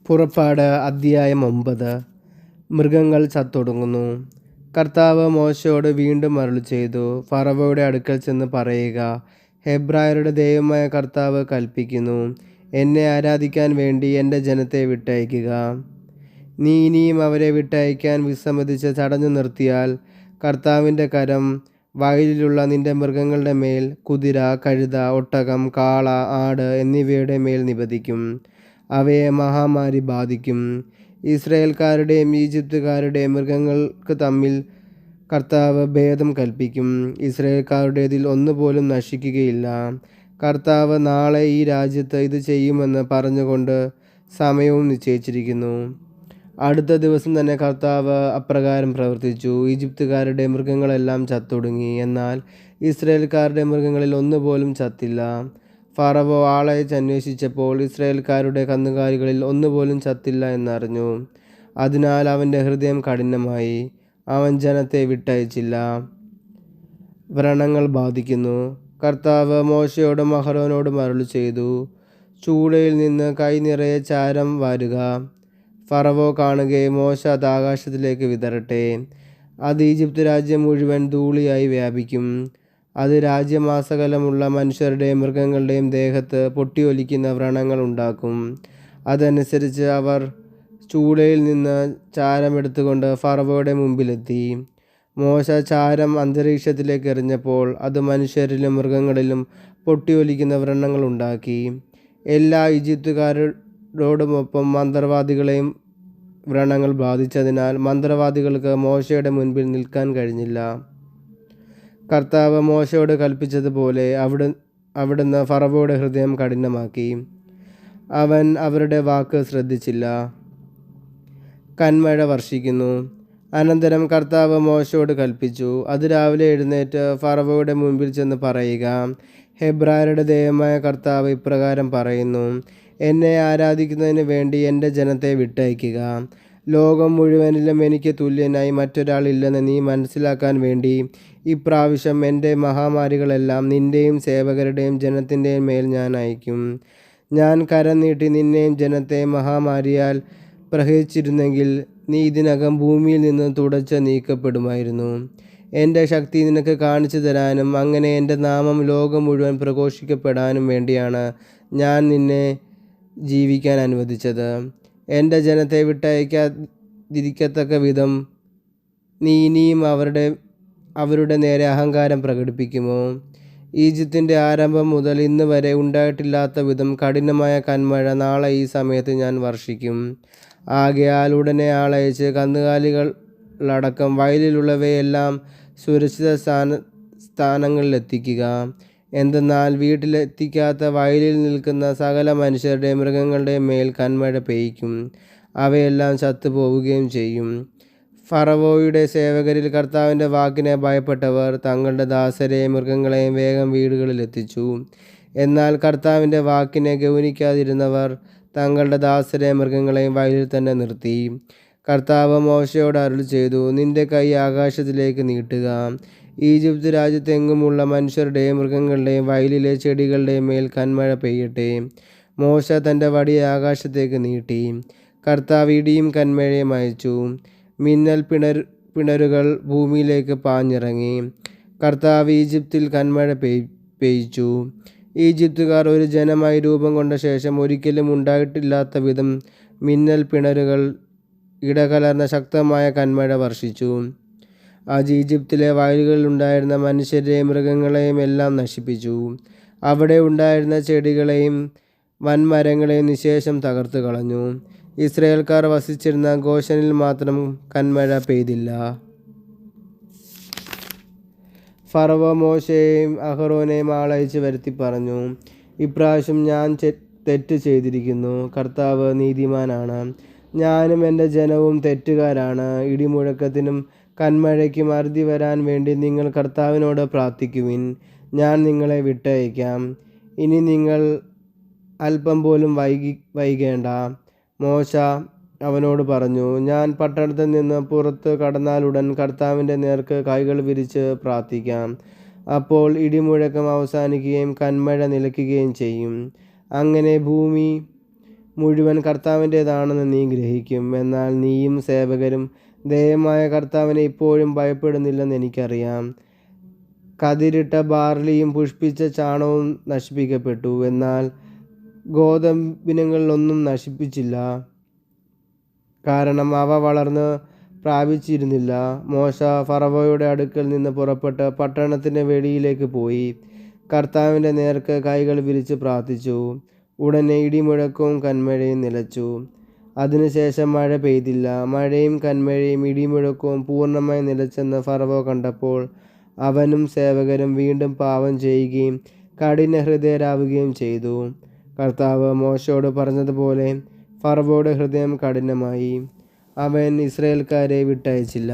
പുറപ്പാട് അധ്യായം 9. മൃഗങ്ങൾ ചത്തൊടുങ്ങുന്നു. കർത്താവ് മോശയോട് വീണ്ടും അരുളിച്ചെയ്തു, ഫറവോയുടെ അടുക്കൽ ചെന്ന് പറയുക, ഹെബ്രായരുടെ ദൈവമായ കർത്താവ് കൽപ്പിക്കുന്നു, എന്നെ ആരാധിക്കാൻ വേണ്ടി എൻ്റെ ജനത്തെ വിട്ടയക്കുക. നീ ഇനിയും അവരെ വിട്ടയക്കാൻ വിസമ്മതിച്ച് തടഞ്ഞു നിർത്തിയാൽ കർത്താവിൻ്റെ കരം വയലിലുള്ള നിന്റെ മൃഗങ്ങളുടെ മേൽ, കുതിര, കഴുത, ഒട്ടകം, കാള, ആട് എന്നിവയുടെ മേൽ നിപതിക്കും. അവയെ മഹാമാരി ബാധിക്കും. ഇസ്രായേൽക്കാരുടെയും ഈജിപ്തുകാരുടെയും മൃഗങ്ങൾക്ക് തമ്മിൽ കർത്താവ് ഭേദം കൽപ്പിക്കും. ഇസ്രായേൽക്കാരുടേതിൽ ഒന്നുപോലും നശിക്കുകയില്ല. കർത്താവ് നാളെ ഈ രാജ്യത്ത് ഇത് ചെയ്യുമെന്ന് പറഞ്ഞുകൊണ്ട് സമയവും നിശ്ചയിച്ചിരിക്കുന്നു. അടുത്ത ദിവസം തന്നെ കർത്താവ് അപ്രകാരം പ്രവർത്തിച്ചു. ഈജിപ്തുകാരുടെ മൃഗങ്ങളെല്ലാം ചത്തൊടുങ്ങി. എന്നാൽ ഇസ്രായേൽക്കാരുടെ മൃഗങ്ങളിൽ ഒന്നുപോലും ചത്തില്ല. ഫറവോ ആളയച്ച് അന്വേഷിച്ചപ്പോൾ ഇസ്രായേൽക്കാരുടെ കന്നുകാലികളിൽ ഒന്നുപോലും ചത്തില്ല എന്നറിഞ്ഞു. അതിനാൽ അവൻ്റെ ഹൃദയം കഠിനമായി. അവൻ ജനത്തെ വിട്ടയച്ചില്ല. വ്രണങ്ങൾ ബാധിക്കുന്നു. കർത്താവ് മോശയോടും അഹരോനോടും അരുളിച്ചെയ്തു, ചൂളയിൽ നിന്ന് കൈ നിറയെ ചാരം വാരുക. ഫറവോ കാണുകയും മോശ അത് ആകാശത്തിലേക്ക് വിതറട്ടെ. അത് ഈജിപ്ത് രാജ്യം മുഴുവൻ ധൂളിയായി വ്യാപിക്കും. അത് രാജ്യമാസകലമുള്ള മനുഷ്യരുടെയും മൃഗങ്ങളുടെയും ദേഹത്ത് പൊട്ടിയൊലിക്കുന്ന വ്രണങ്ങൾ ഉണ്ടാക്കും. അതനുസരിച്ച് അവർ ചൂളയിൽ നിന്ന് ചാരമെടുത്തുകൊണ്ട് ഫറവോയുടെ മുമ്പിലെത്തി. മോശ ചാരം അന്തരീക്ഷത്തിലേക്ക് എറിഞ്ഞപ്പോൾ അത് മനുഷ്യരിലും മൃഗങ്ങളിലും പൊട്ടിയൊലിക്കുന്ന വ്രണങ്ങൾ ഉണ്ടാക്കി. എല്ലാ ഈജിപ്തുകാരോടുമൊപ്പം മന്ത്രവാദികളെയും വ്രണങ്ങൾ ബാധിച്ചതിനാൽ മന്ത്രവാദികൾക്ക് മോശയുടെ മുൻപിൽ നിൽക്കാൻ കഴിഞ്ഞില്ല. കർത്താവ് മോശയോട് കൽപ്പിച്ചതുപോലെ അവിടുന്ന് ഫറവോയുടെ ഹൃദയം കഠിനമാക്കി. അവൻ അവരുടെ വാക്ക് ശ്രദ്ധിച്ചില്ല. കന്മഴ വർഷിക്കുന്നു. അനന്തരം കർത്താവ് മോശയോട് കൽപ്പിച്ചു, അതിരാവിലെ എഴുന്നേറ്റ് ഫറവോയുടെ മുൻപിൽ ചെന്ന് പറയുക, ഹെബ്രായരുടെ ദൈവമായ കർത്താവ് ഇപ്രകാരം പറയുന്നു, എന്നെ ആരാധിക്കുന്നതിന് വേണ്ടി എൻ്റെ ജനത്തെ വിട്ടയക്കുക. ലോകം മുഴുവനിലും എനിക്ക് തുല്യനായി മറ്റൊരാളില്ലെന്ന് നീ മനസ്സിലാക്കാൻ വേണ്ടി ഇപ്രാവശ്യം എൻ്റെ മഹാമാരികളെല്ലാം നിൻ്റെയും സേവകരുടെയും ജനത്തിൻ്റെയും മേൽ ഞാൻ അയക്കും. ഞാൻ കരം നീട്ടി നിന്നെയും ജനത്തെ മഹാമാരിയാൽ പ്രഹരിച്ചിരുന്നെങ്കിൽ നീ ഇതിനകം ഭൂമിയിൽ നിന്ന് തുടച്ച് നീക്കപ്പെടുമായിരുന്നു. എൻ്റെ ശക്തി നിനക്ക് കാണിച്ചു തരാനും അങ്ങനെ എൻ്റെ നാമം ലോകം മുഴുവൻ പ്രഘോഷിക്കപ്പെടാനും വേണ്ടിയാണ് ഞാൻ നിന്നെ ജീവിക്കാൻ അനുവദിച്ചത്. എൻ്റെ ജനത്തെ വിട്ടയക്കാതിരിക്കത്തക്ക വിധം നീ ഇനിയും അവരുടെ നേരെ അഹങ്കാരം പ്രകടിപ്പിക്കുമോ? ഈജിപ്തിൻ്റെ ആരംഭം മുതൽ ഇന്ന് വരെ ഉണ്ടായിട്ടില്ലാത്ത വിധം കഠിനമായ കന്മഴ നാളെ ഈ സമയത്ത് ഞാൻ വർഷിക്കും. ആകയാൽ ഉടനെ ആളയച്ച് കന്നുകാലികളടക്കം വയലിലുള്ളവയെല്ലാം സുരക്ഷിത സ്ഥാനങ്ങളിലെത്തിക്കുക. എന്തെന്നാൽ വീട്ടിലെത്തിക്കാത്ത വയലിൽ നിൽക്കുന്ന സകല മനുഷ്യരുടെയും മൃഗങ്ങളുടെയും മേൽ കന്മഴ പെയ്യ്ക്കും. അവയെല്ലാം ചത്തുപോവുകയും ചെയ്യും. ഫറവോയുടെ സേവകരിൽ കർത്താവിൻ്റെ വാക്കിനെ ഭയപ്പെട്ടവർ തങ്ങളുടെ ദാസരെയും മൃഗങ്ങളെയും വേഗം വീടുകളിലെത്തിച്ചു. എന്നാൽ കർത്താവിൻ്റെ വാക്കിനെ ഗൗനിക്കാതിരുന്നവർ തങ്ങളുടെ ദാസരെയും മൃഗങ്ങളെയും വയലിൽ തന്നെ നിർത്തി. കർത്താവ് മോശയോട് അരുളിച്ചെയ്തു, നിന്റെ കൈ ആകാശത്തിലേക്ക് നീട്ടുക. ഈജിപ്ത് രാജ്യത്തെങ്ങുമുള്ള മനുഷ്യരുടെയും മൃഗങ്ങളുടെയും വയലിലെ ചെടികളുടെയും മേൽ കന്മഴ പെയ്യട്ടെ. മോശ തൻ്റെ വടി ആകാശത്തേക്ക് നീട്ടി. കർത്താവ് ഇടിയും കന്മഴയും അയച്ചു. മിന്നൽ പിണരുകൾ ഭൂമിയിലേക്ക് പാഞ്ഞിറങ്ങി. കർത്താവ് ഈജിപ്തിൽ കന്മഴ പെയ്ച്ചു. ഈജിപ്തുകാർ ഒരു ജനമായി രൂപം കൊണ്ട ശേഷം ഒരിക്കലും ഉണ്ടായിട്ടില്ലാത്ത വിധം മിന്നൽ പിണരുകൾ ഇടകലർന്ന ശക്തമായ കന്മഴ വർഷിച്ചു. അത് ഈജിപ്തിലെ വയലുകളിലുണ്ടായിരുന്ന മനുഷ്യരെയും മൃഗങ്ങളെയും എല്ലാം നശിപ്പിച്ചു. അവിടെ ഉണ്ടായിരുന്ന ചെടികളെയും വൻമരങ്ങളെയും നിശേഷം തകർത്തു കളഞ്ഞു. ഇസ്രായേൽക്കാർ വസിച്ചിരുന്ന ഗോശനിൽ മാത്രം കന്മഴ പെയ്തില്ല. ഫറവോ മോശയെയും അഹരോനെയും ആളയച്ച് വരുത്തി പറഞ്ഞു, ഇപ്രാവശ്യം ഞാൻ തെറ്റ് ചെയ്തിരിക്കുന്നു. കർത്താവ് നീതിമാനാണ്. ഞാനും എൻ്റെ ജനവും തെറ്റുകാരാണ്. ഇടിമുഴക്കത്തിനും കന്മഴയ്ക്കും അറുതി വരാൻ വേണ്ടി നിങ്ങൾ കർത്താവിനോട് പ്രാർത്ഥിക്കുവിൻ. ഞാൻ നിങ്ങളെ വിട്ടയക്കാം. ഇനി നിങ്ങൾ അല്പം പോലും വൈകേണ്ട. മോശ അവനോട് പറഞ്ഞു, ഞാൻ പട്ടണത്തിൽ നിന്ന് പുറത്ത് കടന്നാലുടൻ കർത്താവിൻ്റെ നേർക്ക് കൈകൾ വിരിച്ച് പ്രാർത്ഥിക്കാം. അപ്പോൾ ഇടിമുഴക്കം അവസാനിക്കുകയും കന്മഴ നിലയ്ക്കുകയും ചെയ്യും. അങ്ങനെ ഭൂമി മുഴുവൻ കർത്താവിൻ്റേതാണെന്ന് നീ ഗ്രഹിക്കും. എന്നാൽ നീയും സേവകരും ദൈവമായ കർത്താവിനെ ഇപ്പോഴും ഭയപ്പെടുന്നില്ലെന്ന് എനിക്കറിയാം. കതിരിട്ട ബാർലിയും പുഷ്പിച്ച ചാണകവും നശിപ്പിക്കപ്പെട്ടു, എന്നാൽ ഗോതമ്പിനങ്ങളിലൊന്നും നശിപ്പിച്ചില്ല, കാരണം അവ വളർന്ന് പ്രാപിച്ചിരുന്നില്ല. മോശ ഫറവോയുടെ അടുക്കൽ നിന്ന് പുറപ്പെട്ട് പട്ടണത്തിൻ്റെ വെളിയിലേക്ക് പോയി കർത്താവിൻ്റെ നേർക്ക് കൈകൾ വിരിച്ച് പ്രാർത്ഥിച്ചു. ഉടനെ ഇടിമുഴക്കവും കന്മഴയും നിലച്ചു. അതിനുശേഷം മഴ പെയ്തില്ല. മഴയും കന്മഴയും ഇടിമുഴക്കവും പൂർണ്ണമായി നിലച്ചെന്ന് ഫറവോ കണ്ടപ്പോൾ അവനും സേവകരും വീണ്ടും പാപം ചെയ്യുകയും കഠിനഹൃദയരാവുകയും ചെയ്തു. കർത്താവ് മോശയോട് പറഞ്ഞതുപോലെ ഫറവോയുടെ ഹൃദയം കഠിനമായി. അവൻ ഇസ്രായേൽക്കാരെ വിട്ടയച്ചില്ല.